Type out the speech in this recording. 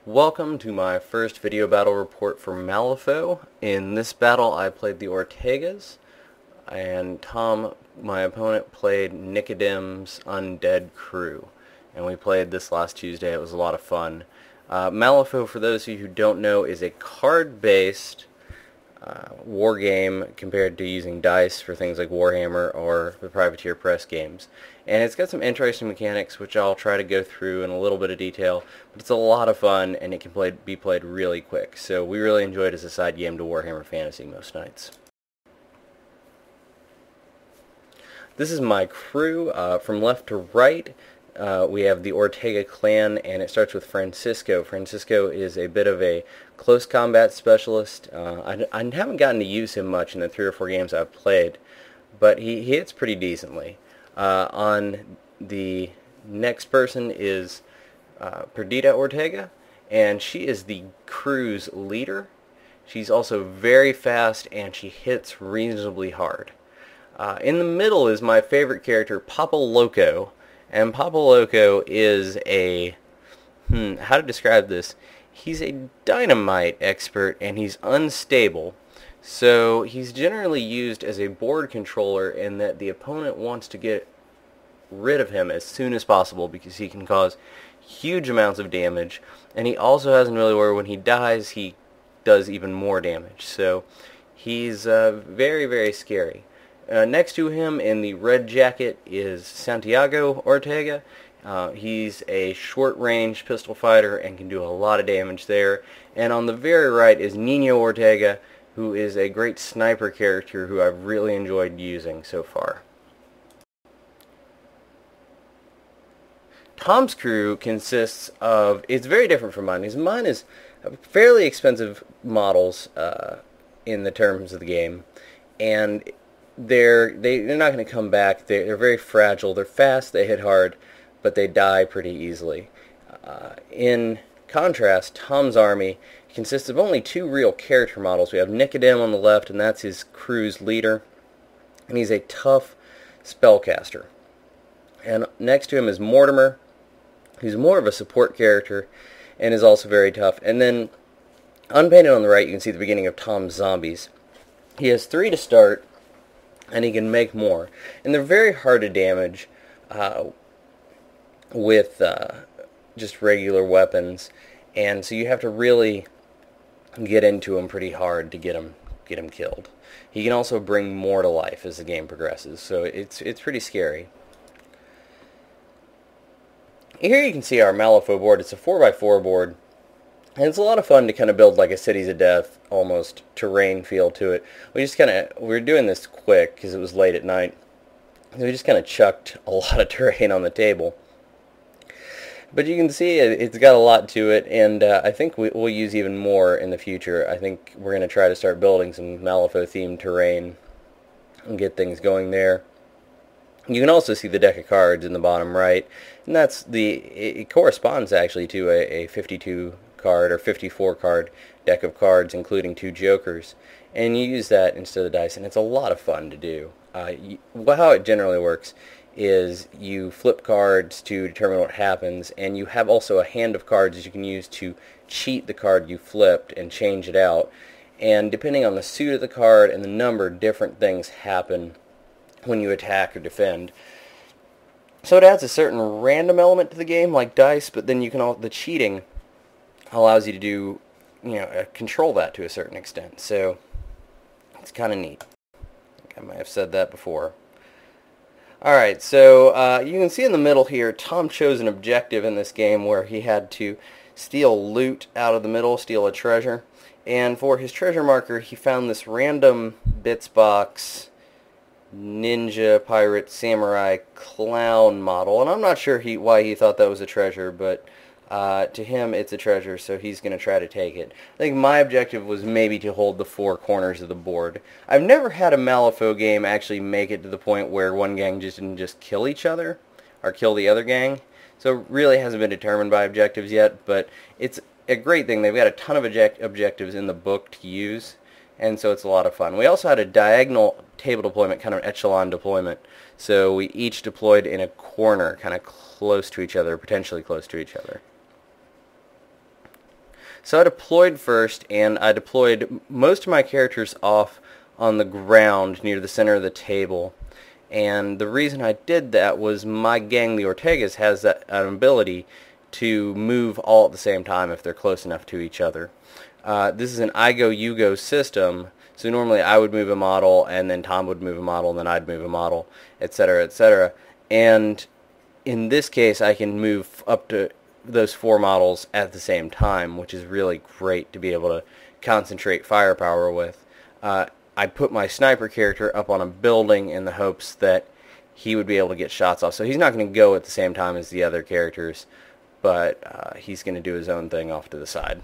Welcome to my first video battle report for Malifaux. In this battle I played the Ortegas, and Tom, my opponent, played Nicodem's undead crew. And we played this last Tuesday. It was a lot of fun. Malifaux, for those of you who don't know, is a card-based war game compared to using dice for things like Warhammer or the Privateer Press games. And it's got some interesting mechanics which I'll try to go through in a little bit of detail, but it's a lot of fun and it can be played really quick. So we really enjoy it as a side game to Warhammer Fantasy most nights. This is my crew. From left to right, we have the Ortega clan, and it starts with Francisco. Francisco is a bit of a close combat specialist. I haven't gotten to use him much in the 3 or 4 games I've played, but he hits pretty decently. On the next person is Perdita Ortega, and she is the crew's leader. She's also very fast, and she hits reasonably hard. In the middle is my favorite character, Papa Loco. And Papa Loco is a, how to describe this? He's a dynamite expert, and he's unstable. So he's generally used as a board controller in that the opponent wants to get rid of him as soon as possible because he can cause huge amounts of damage. And he also doesn't really worry when he dies, he does even more damage. So he's very, very scary. Next to him in the red jacket is Santiago Ortega. He's a short-range pistol fighter and can do a lot of damage there. And on the very right is Nino Ortega, who is a great sniper character who I've really enjoyed using so far. Tom's crew consists of, it's very different from mine, because mine is fairly expensive models in the terms of the game, and they're not going to come back. They're very fragile. They're fast, they hit hard, but they die pretty easily. In contrast, Tom's army consists of only 2 real character models. We have Nicodem on the left, and that's his crew's leader, and he's a tough spellcaster. And next to him is Mortimer, who's more of a support character and is also very tough. And then unpainted on the right, you can see the beginning of Tom's zombies. He has 3 to start, and he can make more. And they're very hard to damage with just regular weapons, and so you have to really get into him pretty hard to get him killed. He can also bring more to life as the game progresses, so it's pretty scary. Here you can see our Malifaux board. It's a 4x4 board. And it's a lot of fun to kind of build like a Cities of Death, almost terrain feel to it. We're doing this quick because it was late at night. So we just kind of chucked a lot of terrain on the table. But you can see it's got a lot to it, and I think we'll use even more in the future. I think we're going to try to start building some Malifaux-themed terrain and get things going there. You can also see the deck of cards in the bottom right, and it corresponds actually to a 52 card or 54 card deck of cards, including 2 jokers, and you use that instead of dice, and it's a lot of fun to do. How it generally works is you flip cards to determine what happens, and you have also a hand of cards that you can use to cheat the card you flipped and change it out, and depending on the suit of the card and the number, different things happen when you attack or defend. So it adds a certain random element to the game like dice, but then the cheating allows you to do, control that to a certain extent. So it's kind of neat. I think I might have said that before. Alright, so you can see in the middle here, Tom chose an objective in this game where he had to steal loot out of the middle, steal a treasure. And for his treasure marker, he found this random bits box ninja, pirate, samurai, clown model. And I'm not sure why he thought that was a treasure, but to him it's a treasure, so he's going to try to take it. I think my objective was maybe to hold the 4 corners of the board. I've never had a Malifaux game actually make it to the point where one gang didn't just kill each other, or kill the other gang. So it really hasn't been determined by objectives yet, but it's a great thing. They've got a ton of objectives in the book to use, and so it's a lot of fun. We also had a diagonal table deployment, kind of echelon deployment. So we each deployed in a corner, kind of close to each other, potentially close to each other. So I deployed first, and I deployed most of my characters off on the ground near the center of the table. And the reason I did that was my gang, the Ortegas, has that an ability to move all at the same time if they're close enough to each other. This is an I go, you go system, so normally I would move a model, and then Tom would move a model, and then I'd move a model, etc., etc. And in this case, I can move up to those 4 models at the same time, which is really great to be able to concentrate firepower with. I put my sniper character up on a building in the hopes that he would be able to get shots off. So he's not going to go at the same time as the other characters, but he's going to do his own thing off to the side.